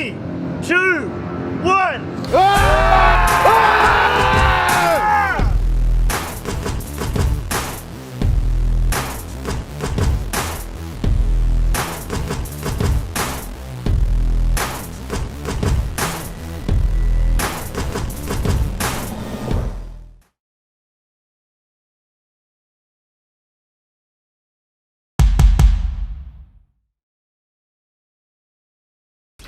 3, 2, 1.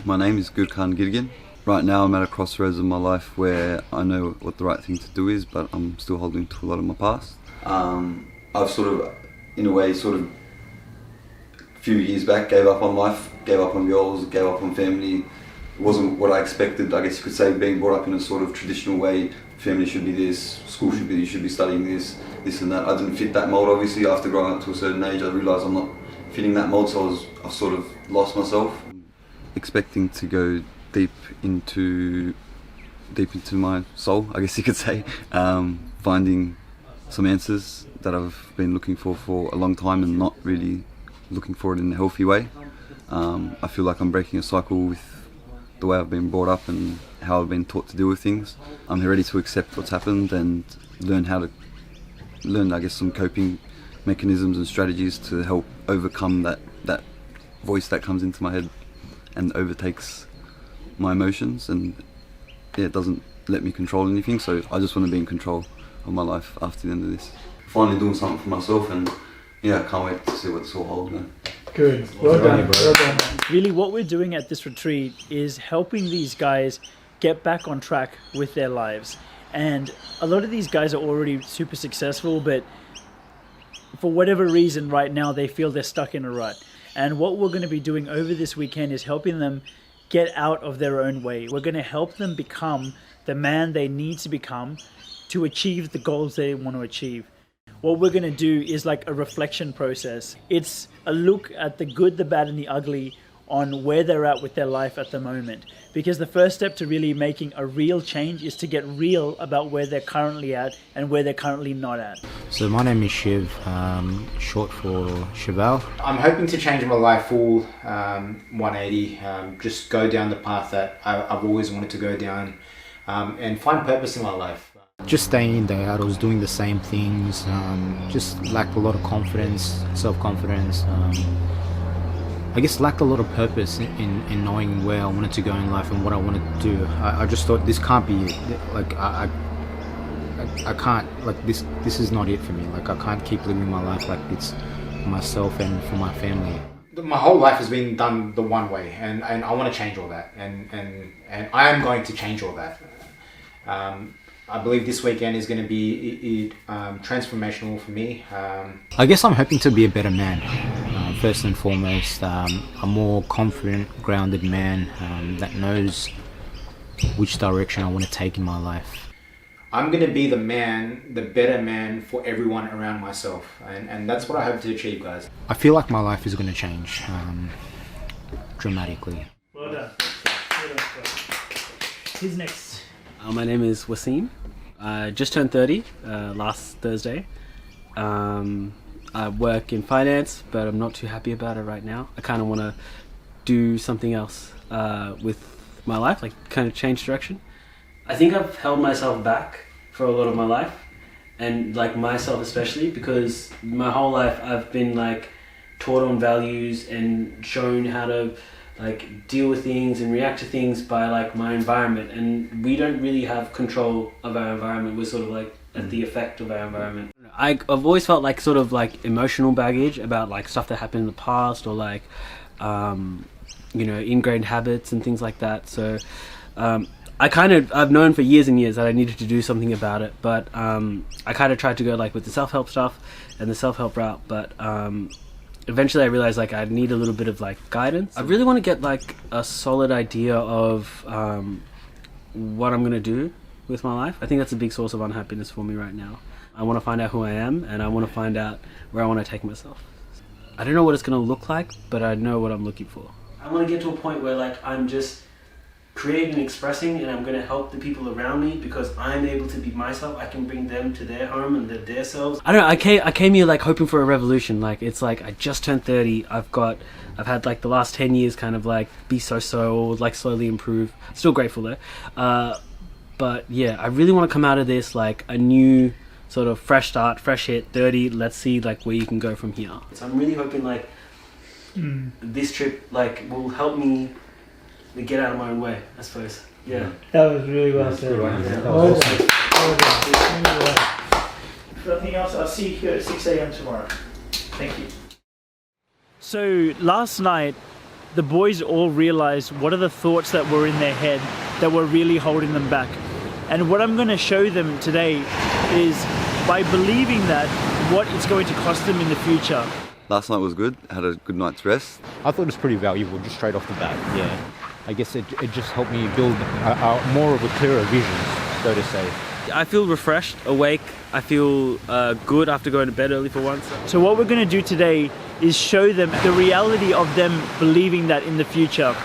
My name is Gurkhan Girgin. Right now I'm at a crossroads of my life where I know what the right thing to do is, but I'm still holding to a lot of my past. I've sort of, in a way, a few years back gave up on life, gave up on girls, gave up on family. It wasn't what I expected, I guess you could say, being brought up in a sort of traditional way. Family should be this, school should be, you should be studying this and that. I didn't fit that mould, obviously. After growing up to a certain age, I realised I'm not fitting that mould, so I sort of lost myself. Expecting to go deep into my soul, I guess you could say, finding some answers that I've been looking for a long time and not really looking for it in a healthy way. I feel like I'm breaking a cycle with the way I've been brought up and how I've been taught to deal with things. I'm ready to accept what's happened and learn I guess, some coping mechanisms and strategies to help overcome that voice that comes into my head and overtakes my emotions, and it doesn't let me control anything. So I just want to be in control of my life after the end of this. Finally doing something for myself, and I can't wait to see what it's all holds. Good, well done, bro. Well done. Really, what we're doing at this retreat is helping these guys get back on track with their lives. And a lot of these guys are already super successful, but for whatever reason right now they feel they're stuck in a rut. And what we're going to be doing over this weekend is helping them get out of their own way. We're going to help them become the man they need to become to achieve the goals they want to achieve. What we're going to do is like a reflection process. It's a look at the good, the bad, and the ugly on where they're at with their life at the moment. Because the first step to really making a real change is to get real about where they're currently at and where they're currently not at. So my name is Shiv, short for Cheval. I'm hoping to change my life full 180, just go down the path that I've always wanted to go down, and find purpose in my life. Just staying in day out, I was doing the same things, just lacked a lot of confidence, self-confidence. I guess lacked a lot of purpose in knowing where I wanted to go in life and what I wanted to do. I just thought this can't be it. Like I can't, like this is not it for me. Like I can't keep living my life like it's for myself and for my family. My whole life has been done the one way, and I want to change all that, and I am going to change all that. I believe this weekend is going to be transformational for me. I guess I'm hoping to be a better man. First and foremost, a more confident, grounded man that knows which direction I want to take in my life. I'm going to be the better man for everyone around myself, and that's what I hope to achieve, guys. I feel like my life is going to change dramatically. Well done. Who's next? My name is Wasim. I just turned 30 last Thursday. I work in finance, but I'm not too happy about it right now. I kind of want to do something else with my life, like kind of change direction. I think I've held myself back for a lot of my life, and like myself especially, because my whole life I've been like taught on values and shown how to like deal with things and react to things by like my environment, and we don't really have control of our environment. We're sort of like at the effect of our environment. I've always felt like sort of like emotional baggage about like stuff that happened in the past, or like ingrained habits and things like that. So I've known for years and years that I needed to do something about it, but I kind of tried to go like with the self-help stuff and the self-help route, but eventually I realized like I need a little bit of like guidance. I really want to get like a solid idea of what I'm going to do with my life. I think that's a big source of unhappiness for me right now. I want to find out who I am, and I want to find out where I want to take myself. I don't know what it's going to look like, but I know what I'm looking for. I want to get to a point where like I'm just creating and expressing, and I'm going to help the people around me because I'm able to be myself. I can bring them to their home and live their selves. I don't know, I came here like hoping for a revolution. Like it's like I just turned 30. I've got I've had like the last 10 years kind of like be so-so or like slowly improve. Still grateful though. But yeah, I really want to come out of this like a new sort of fresh start, fresh hit, 30. Let's see like where you can go from here. So I'm really hoping like this trip like will help me get out of my own way, I suppose. Yeah. That was really well said. Well done. Well done. Nothing else. I'll see you here at 6 a.m. tomorrow. Thank you. So last night, the boys all realized what are the thoughts that were in their head that were really holding them back. And what I'm going to show them today is by believing that, what it's going to cost them in the future. Last night was good, had a good night's rest. I thought it was pretty valuable just straight off the bat, yeah. I guess it just helped me build a more of a clearer vision, so to say. I feel refreshed, awake. I feel good after going to bed early for once. So what we're going to do today is show them the reality of them believing that in the future.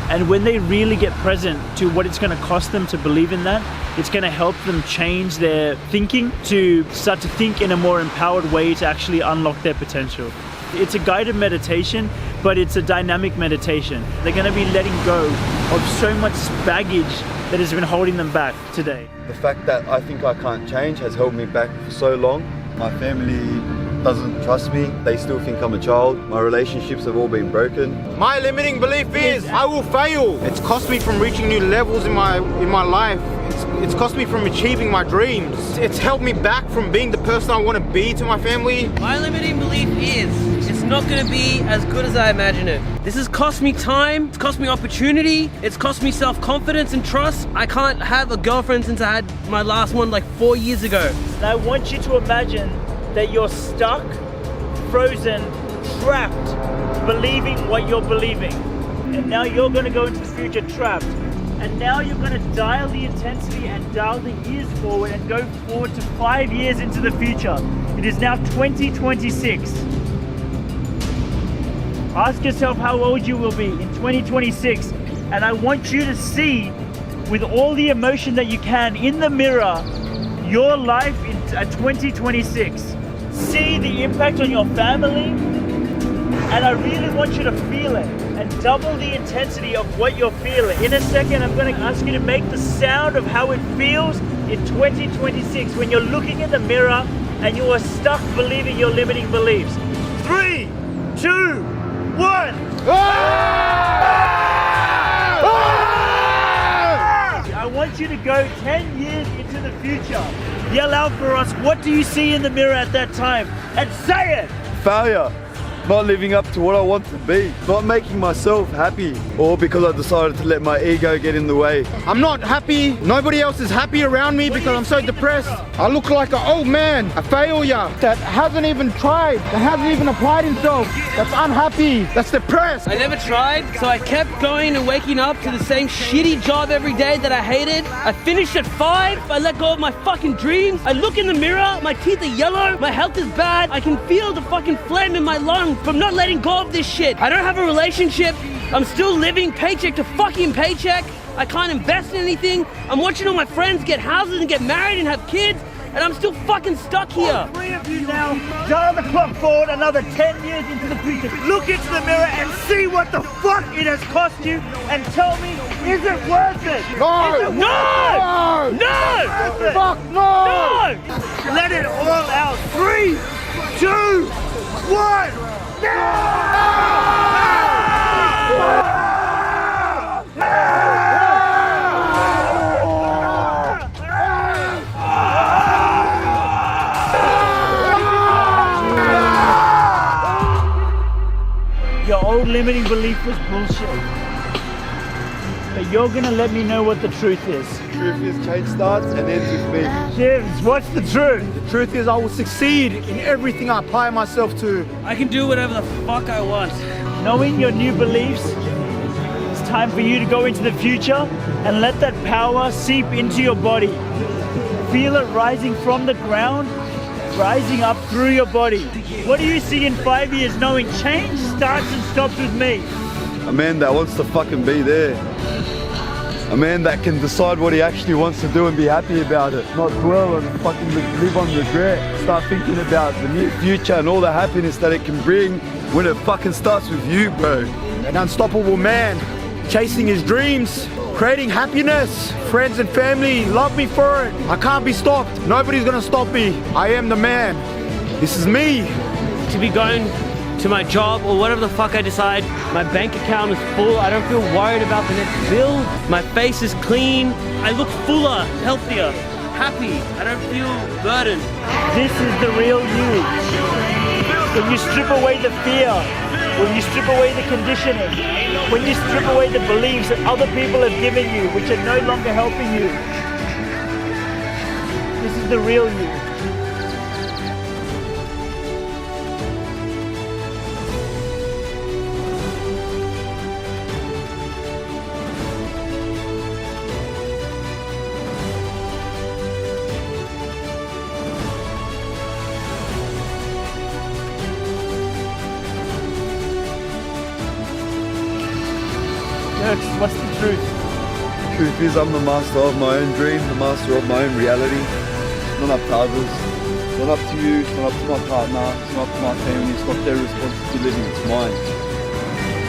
And when they really get present to what it's going to cost them to believe in that, it's going to help them change their thinking to start to think in a more empowered way to actually unlock their potential. It's a guided meditation, but it's a dynamic meditation. They're going to be letting go of so much baggage that has been holding them back today. The fact that I think I can't change has held me back for so long. My family doesn't trust me. They still think I'm a child. My relationships have all been broken. My limiting belief is I will fail. It's cost me from reaching new levels in my life. It's cost me from achieving my dreams. It's held me back from being the person I want to be to my family. My limiting belief is it's not going to be as good as I imagine it. This has cost me time, it's cost me opportunity, it's cost me self-confidence and trust. I can't have a girlfriend since I had my last one like 4 years ago. And I want you to imagine that you're stuck, frozen, trapped, believing what you're believing. And now you're going to go into the future trapped. And now you're going to dial the intensity and dial the years forward and go forward to 5 years into the future. It is now 2026. Ask yourself how old you will be in 2026. And I want you to see with all the emotion that you can in the mirror your life in 2026. See the impact on your family, and I really want you to feel it and double the intensity of what you're feeling. In a second, I'm going to ask you to make the sound of how it feels in 2026 when you're looking in the mirror and you are stuck believing your limiting beliefs. 3, 2, 1. I want you to go 10 years into the future. Yell out for us, what do you see in the mirror at that time? And say it! Failure. Not living up to what I want to be. Not making myself happy. All because I decided to let my ego get in the way. I'm not happy. Nobody else is happy around me because I'm so depressed. I look like an old man, a failure that hasn't even tried, that hasn't even applied himself, that's unhappy, that's depressed. I never tried, so I kept going and waking up to the same shitty job every day that I hated. I finished at 5, I let go of my fucking dreams. I look in the mirror, my teeth are yellow, my health is bad. I can feel the fucking phlegm in my lungs from not letting go of this shit. I don't have a relationship. I'm still living paycheck to fucking paycheck. I can't invest in anything. I'm watching all my friends get houses and get married and have kids, and I'm still fucking stuck here. 3 of you now, dial the clock forward another 10 years into the future. Look into the mirror and see what the fuck it has cost you, and tell me, is it worth it? No! Is it worth it? No! No! Fuck no! No! Let it all out. 3, 2, 1. Your old limiting belief was bullshit. But you're gonna let me know what the truth is. The truth is change starts and ends with me. James, what's the truth? The truth is I will succeed in everything I apply myself to. I can do whatever the fuck I want. Knowing your new beliefs, it's time for you to go into the future and let that power seep into your body. Feel it rising from the ground, rising up through your body. What do you see in 5 years knowing change starts and stops with me? A man that wants to fucking be there. A man that can decide what he actually wants to do and be happy about it. Not dwell and fucking live on regret. Start thinking about the near future and all the happiness that it can bring when it fucking starts with you, bro. An unstoppable man, chasing his dreams, creating happiness. Friends and family love me for it. I can't be stopped. Nobody's gonna stop me. I am the man. This is me. To be going to my job or whatever the fuck I decide, my bank account is full. I don't feel worried about the next bill. My face is clean. I look fuller, healthier, happy. I don't feel burdened. This is the real you. When you strip away the fear, when you strip away the conditioning, when you strip away the beliefs that other people have given you, which are no longer helping you. This is the real you. What's the truth? The truth is I'm the master of my own dream, the master of my own reality. It's not up to others, it's not up to you, it's not up to my partner, it's not up to my family, it's not their responsibility, it's mine.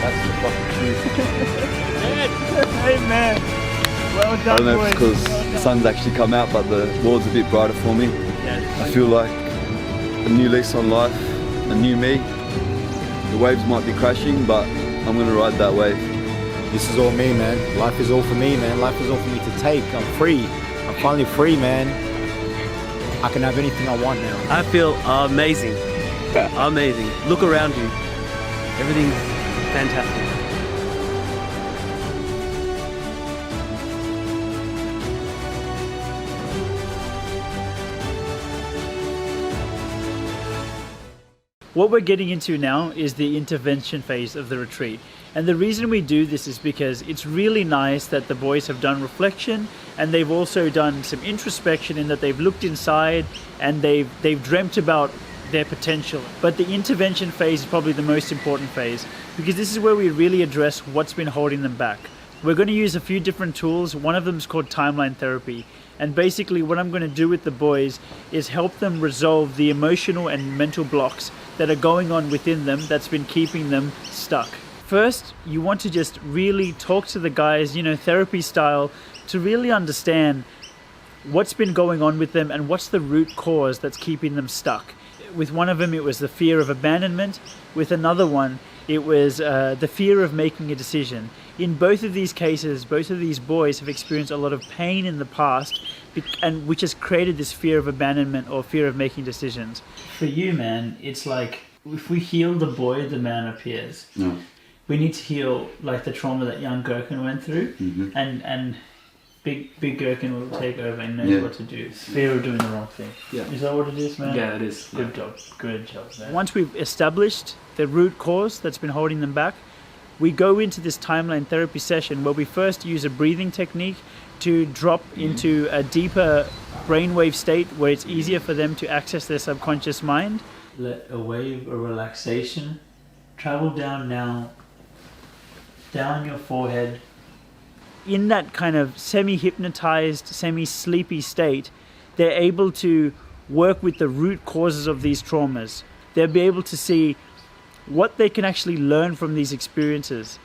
That's the fucking truth. Amen. Well done, I don't know if it's boys. because the sun's actually come out, but the world's a bit brighter for me. Yeah. I feel like a new lease on life, a new me. The waves might be crashing, but I'm gonna ride that wave. This is all me, man. Life is all for me, man. Life is all for me to take. I'm free. I'm finally free, man. I can have anything I want now. I feel amazing. Amazing. Look around you. Everything's fantastic. What we're getting into now is the intervention phase of the retreat. And the reason we do this is because it's really nice that the boys have done reflection, and they've also done some introspection in that they've looked inside and they've dreamt about their potential. But the intervention phase is probably the most important phase, because this is where we really address what's been holding them back. We're going to use a few different tools. One of them is called timeline therapy. And basically what I'm going to do with the boys is help them resolve the emotional and mental blocks that are going on within them that's been keeping them stuck. First, you want to just really talk to the guys, therapy style, to really understand what's been going on with them and what's the root cause that's keeping them stuck. With one of them, it was the fear of abandonment. With another one, it was the fear of making a decision. In both of these cases, both of these boys have experienced a lot of pain in the past, and which has created this fear of abandonment or fear of making decisions. For you, man, it's like if we heal the boy, the man appears. No. We need to heal like the trauma that young Gherkin went through, and big Gherkin will take over and knows what to do. Fear of doing the wrong thing. Yeah. Is that what it is, man? Yeah, it is. Good job, man. Once we've established the root cause that's been holding them back, we go into this timeline therapy session where we first use a breathing technique to drop into a deeper brainwave state where it's easier for them to access their subconscious mind. Let a wave of relaxation travel down now, down your forehead. In that kind of semi-hypnotized, semi-sleepy state, they're able to work with the root causes of these traumas. They'll be able to see what they can actually learn from these experiences.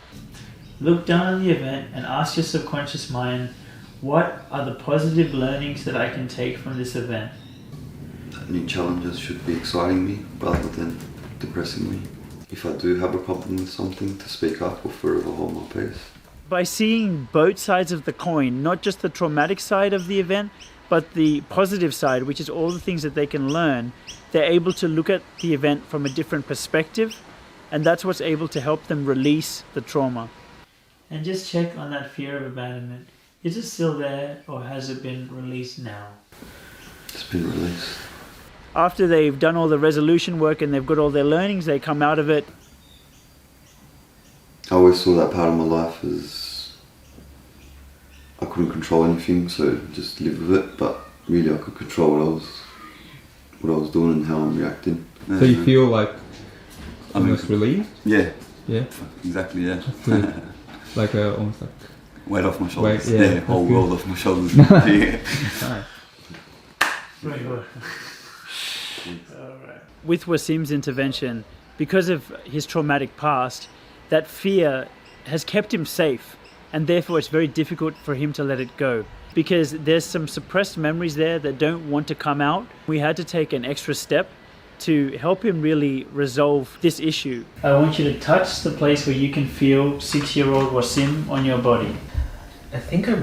Look down on the event and ask your subconscious mind, what are the positive learnings that I can take from this event? New challenges should be exciting me rather than depressing me. If I do have a problem with something, to speak up or forever hold my peace. By seeing both sides of the coin, not just the traumatic side of the event, but the positive side, which is all the things that they can learn, they're able to look at the event from a different perspective, and that's what's able to help them release the trauma. And just check on that fear of abandonment. Is it still there, or has it been released now? It's been released. After they've done all the resolution work and they've got all their learnings, they come out of it. I always saw that part of my life as I couldn't control anything, so just live with it. But really, I could control what I was doing and how I'm reacting. So you feel like almost relieved? Yeah. Yeah. Exactly. Yeah. Like almost like weight off my shoulders. Weight, yeah, whole good. world off my shoulders. Yeah. Very good. Alright. With Wasim's intervention, because of his traumatic past, that fear has kept him safe, and therefore it's very difficult for him to let it go, because there's some suppressed memories there that don't want to come out. We had to take an extra step to help him really resolve this issue. I want you to touch the place where you can feel 6-year-old Wasim on your body. I think I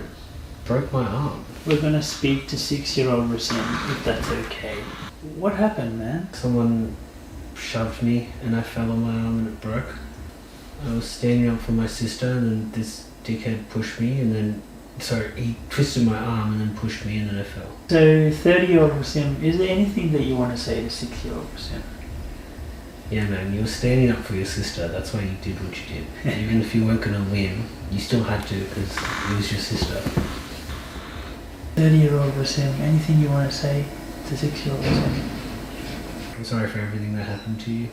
broke my arm. We're going to speak to 6-year-old Wasim, if that's okay. What happened, man? Someone shoved me and I fell on my arm and it broke. I was standing up for my sister and then this dickhead pushed me and then, he twisted my arm and then pushed me and then I fell. So 30-year-old Wasim, is there anything that you want to say to 6-year-old Wasim? Yeah man, you were standing up for your sister, that's why you did what you did. Even if you weren't going to win, you still had to because it was your sister. 30-year-old Wasim, anything you want to say to 6-year-old Wasim? I'm sorry for everything that happened to you.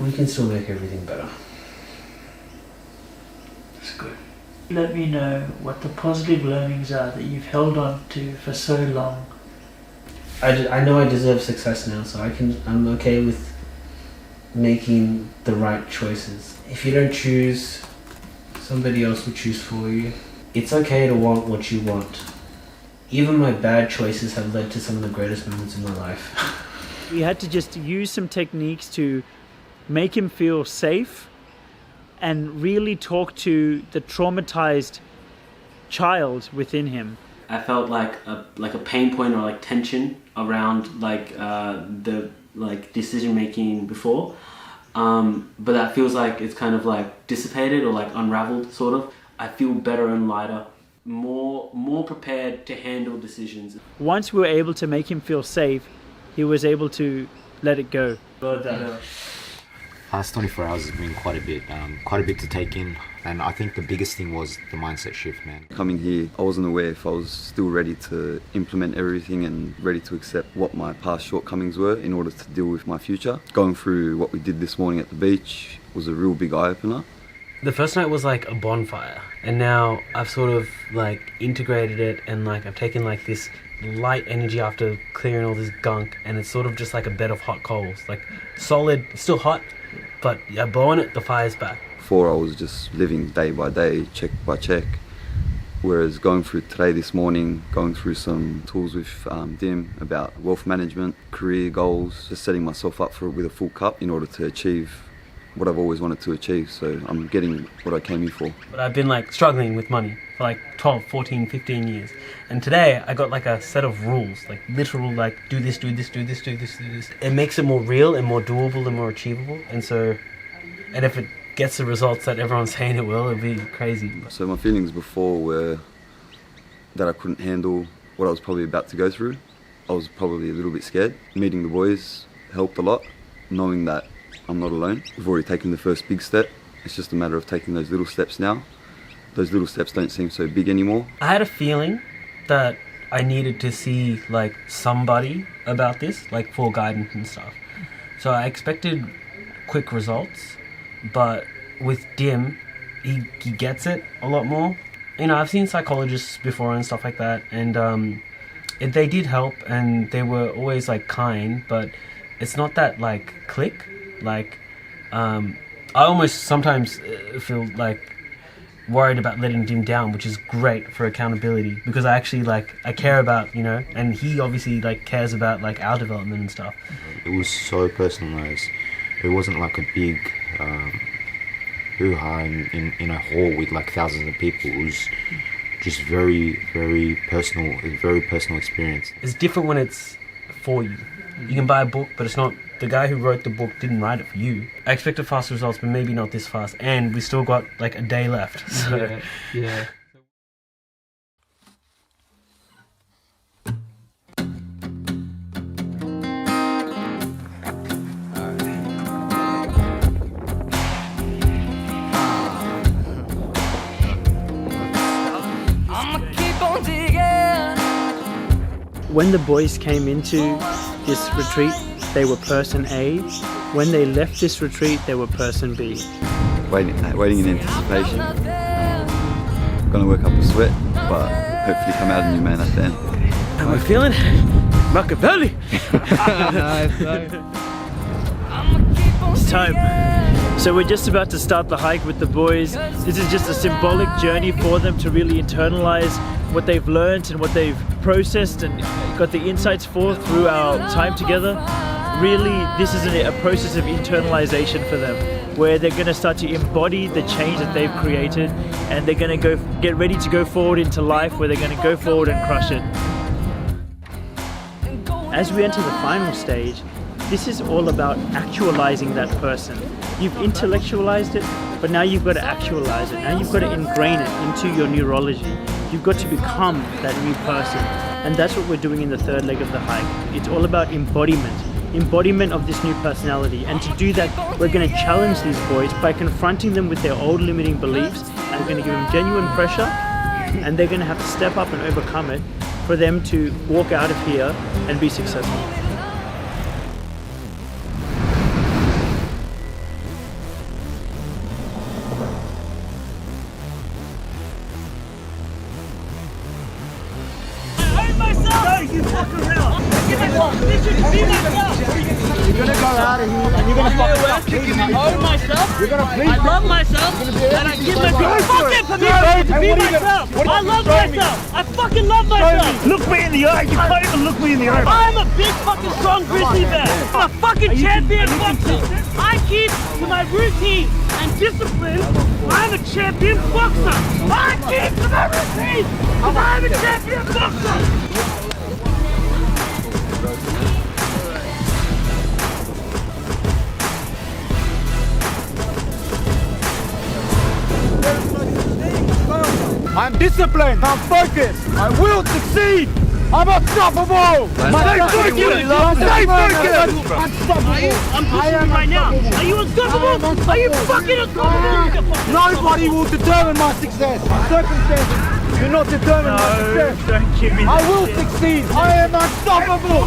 We can still make everything better. That's good. Let me know what the positive learnings are that you've held on to for so long. I know I deserve success now, so I'm okay with making the right choices. If you don't choose, somebody else will choose for you. It's okay to want what you want. Even my bad choices have led to some of the greatest moments in my life. We had to just use some techniques to make him feel safe and really talk to the traumatized child within him. I felt like a pain point or like tension around the decision making before, but that feels like it's kind of like dissipated or like unraveled sort of. I feel better and lighter, more prepared to handle decisions. Once we were able to make him feel safe, he was able to let it go. Well done. Last 24 hours has been quite a bit to take in, and I think the biggest thing was the mindset shift, man. Coming here, I wasn't aware if I was still ready to implement everything and ready to accept what my past shortcomings were in order to deal with my future. Going through what we did this morning at the beach was a real big eye-opener. The first night was like a bonfire, and now I've sort of like integrated it, and like I've taken like this light energy after clearing all this gunk, and it's sort of just like a bed of hot coals, like solid, still hot, but I blow on it, the fire's back. Before I was just living day by day, check by check, whereas going through today, this morning, going through some tools with Dim about wealth management, career goals, just setting myself up with a full cup in order to achieve what I've always wanted to achieve. So I'm getting what I came here for. But I've been like struggling with money for like 12, 14, 15 years. And today I got like a set of rules, like literal like do this, do this, do this, do this, do this. It makes it more real and more doable and more achievable. And if it gets the results that everyone's saying it will, it'll be crazy. So my feelings before were that I couldn't handle what I was probably about to go through. I was probably a little bit scared. Meeting the boys helped a lot, knowing that I'm not alone. We've already taken the first big step. It's just a matter of taking those little steps now. Those little steps don't seem so big anymore. I had a feeling that I needed to see like somebody about this, like for guidance and stuff. So I expected quick results, but with Dim, he gets it a lot more. You know, I've seen psychologists before and stuff like that, and they did help, and they were always like kind, but it's not that like click. Like, I almost sometimes feel like worried about letting Dim down, which is great for accountability because I actually I care about, you know, and he obviously like cares about like our development and stuff. It was so personalised. It wasn't like a big hoo-ha in a hall with like thousands of people. It was just very, very personal, a very personal experience. It's different when it's for you. You can buy a book, but it's not. The guy who wrote the book didn't write it for you. I expected fast results, but maybe not this fast. And we still got like a day left. So. Yeah. When the boys came into this retreat, they were person A. When they left this retreat, they were person B. Waiting in anticipation. I'm gonna work up a sweat, but hopefully come out a new man at the end. How am I feeling? Machiavelli! Nice. It's time. So we're just about to start the hike with the boys. This is just a symbolic journey for them to really internalize what they've learned and what they've processed and got the insights for through our time together. Really, this is a process of internalization for them, where they're going to start to embody the change that they've created, and they're going to get ready to go forward into life, where they're going to go forward and crush it. As we enter the final stage, this is all about actualizing that person. You've intellectualized it, but now you've got to actualize it. Now you've got to ingrain it into your neurology. You've got to become that new person. And that's what we're doing in the third leg of the hike. It's all about embodiment of this new personality. And to do that, we're going to challenge these boys by confronting them with their old limiting beliefs, and we're going to give them genuine pressure, and they're going to have to step up and overcome it for them to walk out of here and be successful. You're gonna go out of here and you're gonna own myself. You're gonna please. I love myself, and I give myself fucking permission to be myself. I love myself. I fucking love myself. Look me in the eye. You can't even look me in the eye. I'm a big fucking strong grizzly bear. I'm a fucking champion boxer. I keep to my routine and discipline. I'm a champion boxer. I keep to my routine because I'm a champion boxer. I'm disciplined, I'm focused, I will succeed, I'm unstoppable! Stay focused! I'm pushing you right now. Are you unstoppable? Are you fucking unstoppable? Nobody will determine my success. My circumstances do not determine my success. Don't give me I will succeed. I am unstoppable.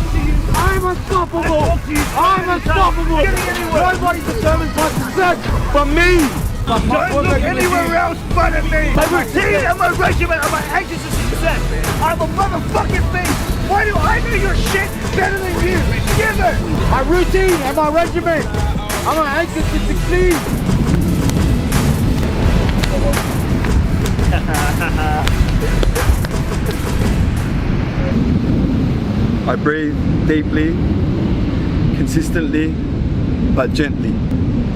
I'm unstoppable. I'm unstoppable. Nobody determines my success but me. Don't look anywhere else but at me. My routine and my regimen are my anchors of success. I'm a motherfucking beast. Why do I know your shit better than you? Give it. My routine and my regimen are my anchors to succeed. I breathe deeply, consistently, but gently.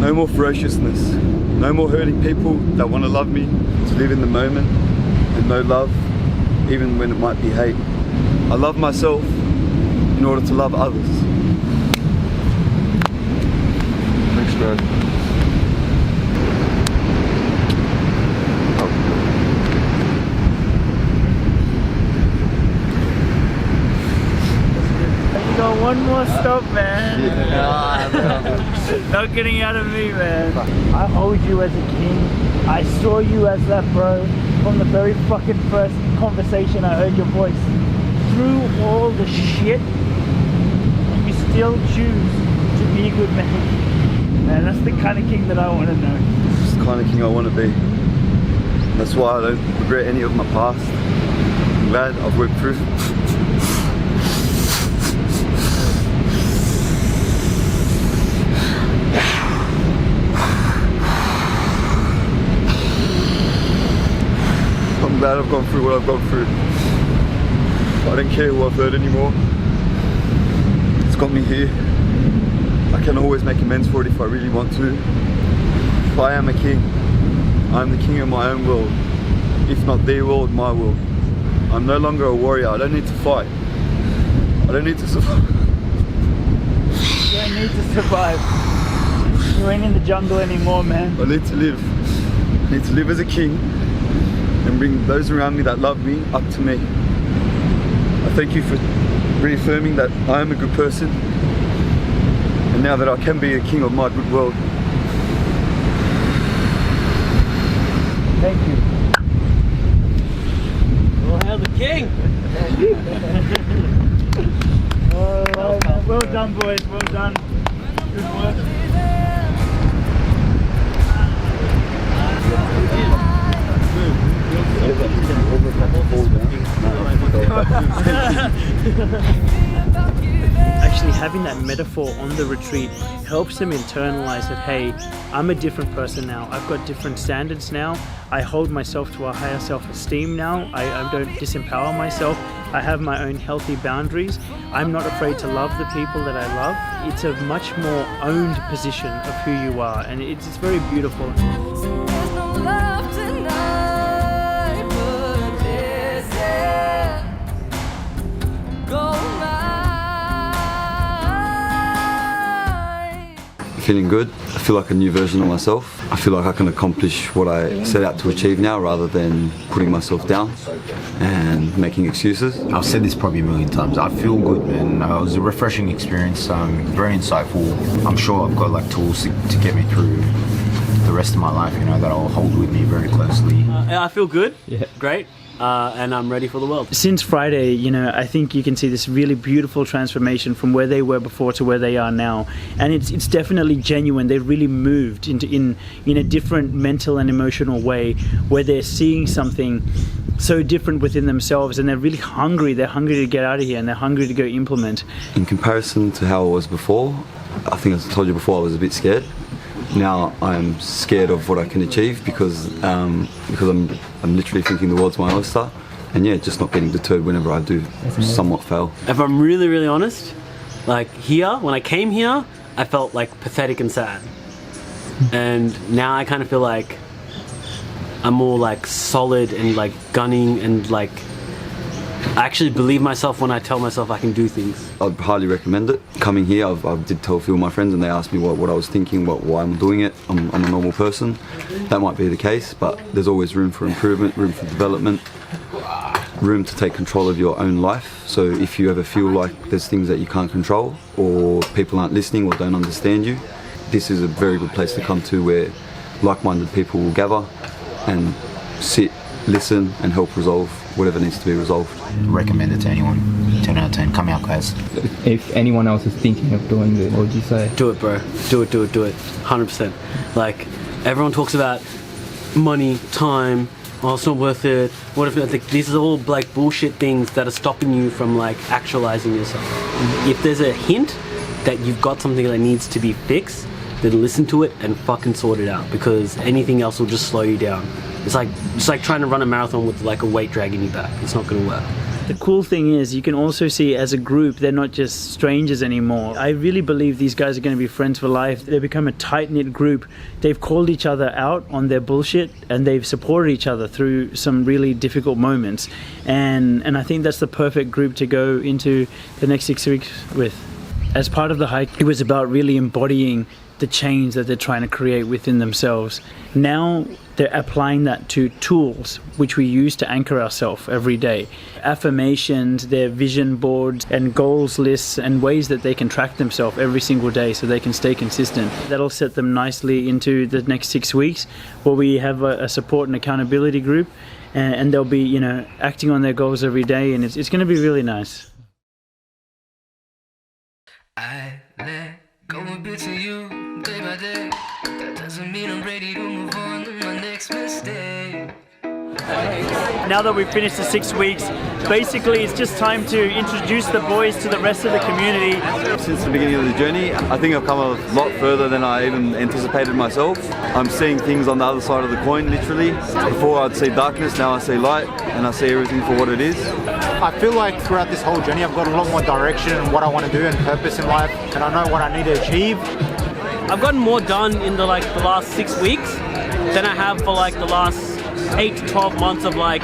No more ferociousness. No more hurting people that want to love me. To live in the moment and no love, even when it might be hate. I love myself in order to love others. Thanks, bro. You got one more stop, man. Not getting out of me, man. I hold you as a king. I saw you as that bro from the very fucking first conversation I heard your voice. Through all the shit, you still choose to be a good man. Man, that's the kind of king that I want to know. It's the kind of king I want to be. That's why I don't regret any of my past. I'm glad I've worked through. I'm glad I've gone through what I've gone through. I don't care who I've hurt anymore. It's got me here. I can always make amends for it if I really want to. If I am a king, I'm the king of my own world. If not their world, my world. I'm no longer a warrior. I don't need to fight. I don't need to survive. You don't need to survive. You ain't in the jungle anymore, man. I need to live. I need to live as a king and bring those around me that love me up to me. I thank you for reaffirming that I am a good person, and now that I can be a king of my good world. Thank you. Well, hail the king. Well done, boys. Well done. Good work. actually having that metaphor on the retreat helps them internalize that, hey, I'm a different person now. I've got different standards now. I hold myself to a higher self-esteem now. I don't disempower myself. I have my own healthy boundaries. I'm not afraid to love the people that I love. It's a much more owned position of who you are, and it's very beautiful. Feeling good. I feel like a new version of myself. I feel like I can accomplish what I set out to achieve now rather than putting myself down and making excuses. I've said this probably a million times. I feel good, man. It was a refreshing experience, very insightful. I'm sure I've got like tools to get me through the rest of my life, you know, that I'll hold with me very closely. I feel good. Yeah. Great. And I'm ready for the world. Since Friday, you know, I think you can see this really beautiful transformation from where they were before to where they are now, and it's definitely genuine. They've really moved in a different mental and emotional way, where they're seeing something so different within themselves, and they're really hungry. They're hungry to get out of here, and they're hungry to go implement. In comparison to how I was before, I think as I told you before, I was a bit scared. Now I'm scared of what I can achieve because I'm literally thinking the world's my oyster, and yeah, just not getting deterred whenever I do somewhat fail. If I'm really, really honest, like here, when I came here, I felt like pathetic and sad. And now I kind of feel like I'm more like solid and like gunning, and like I actually believe myself when I tell myself I can do things. I'd highly recommend it. Coming here, I did tell a few of my friends, and they asked me what I was thinking, why I'm doing it. I'm a normal person. That might be the case, but there's always room for improvement, room for development, room to take control of your own life. So if you ever feel like there's things that you can't control, or people aren't listening or don't understand you, this is a very good place to come to, where like-minded people will gather and sit, listen, and help resolve whatever needs to be resolved. Recommend it to anyone. 10 out of 10. Come out, guys. If anyone else is thinking of doing it, what would you say? Do it, bro. Do it. 100%. Like, everyone talks about money, time, oh, it's not worth it. What if, like, these are all like bullshit things that are stopping you from like actualizing yourself. If there's a hint that you've got something that needs to be fixed, then listen to it and fucking sort it out, because anything else will just slow you down. It's like trying to run a marathon with like a weight dragging you back. It's not going to work. The cool thing is you can also see as a group they're not just strangers anymore. I really believe these guys are going to be friends for life. They've become a tight-knit group. They've called each other out on their bullshit, and they've supported each other through some really difficult moments. And I think that's the perfect group to go into the next 6 weeks with. As part of the hike, it was about really embodying the change that they're trying to create within themselves. Now they're applying that to tools which we use to anchor ourselves every day. Affirmations, their vision boards and goals lists, and ways that they can track themselves every single day so they can stay consistent. That'll set them nicely into the next 6 weeks, where we have a support and accountability group, and they'll be, you know, acting on their goals every day, and it's going to be really nice. I let go a bit to you day by day. That doesn't mean I'm ready to move on to my next mistake. Now that we've finished the 6 weeks, basically it's just time to introduce the boys to the rest of the community. Since the beginning of the journey, I think I've come a lot further than I even anticipated myself. I'm seeing things on the other side of the coin, literally. Before I'd see darkness, now I see light, and I see everything for what it is. I feel like throughout this whole journey I've got a lot more direction and what I want to do and purpose in life, and I know what I need to achieve. I've gotten more done in the last 6 weeks than I have for like the last 8 to 12 months of like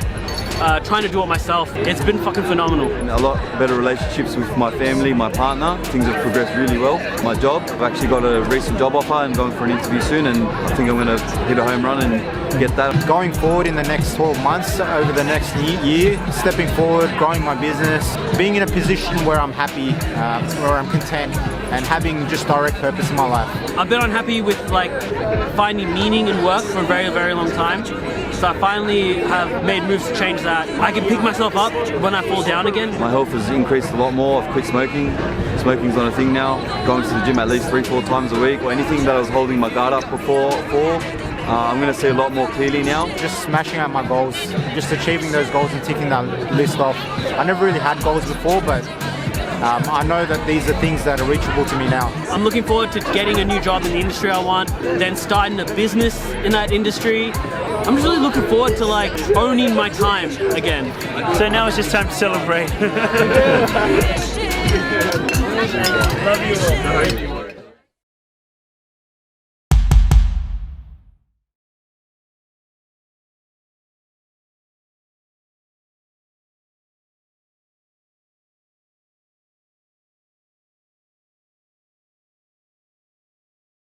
trying to do it myself. It's been fucking phenomenal. A lot better relationships with my family, my partner. Things have progressed really well. My job, I've actually got a recent job offer and going for an interview soon, and I think I'm going to hit a home run and get that. Going forward in the next 12 months, over the next year, stepping forward, growing my business, being in a position where I'm happy, where I'm content, and having just direct purpose in my life. I've been unhappy with like finding meaning in work for a very, very long time. So I finally have made moves to change that. I can pick myself up when I fall down again. My health has increased a lot more. I've quit smoking. Smoking's not a thing now. Going to the gym at least 3-4 times a week. Anything that I was holding my guard up before, I'm going to see a lot more clearly now. Just smashing out my goals, just achieving those goals and ticking that list off. I never really had goals before, but I know that these are things that are reachable to me now. I'm looking forward to getting a new job in the industry I want, then starting a business in that industry. I'm just really looking forward to like owning my time again. So now it's just time to celebrate.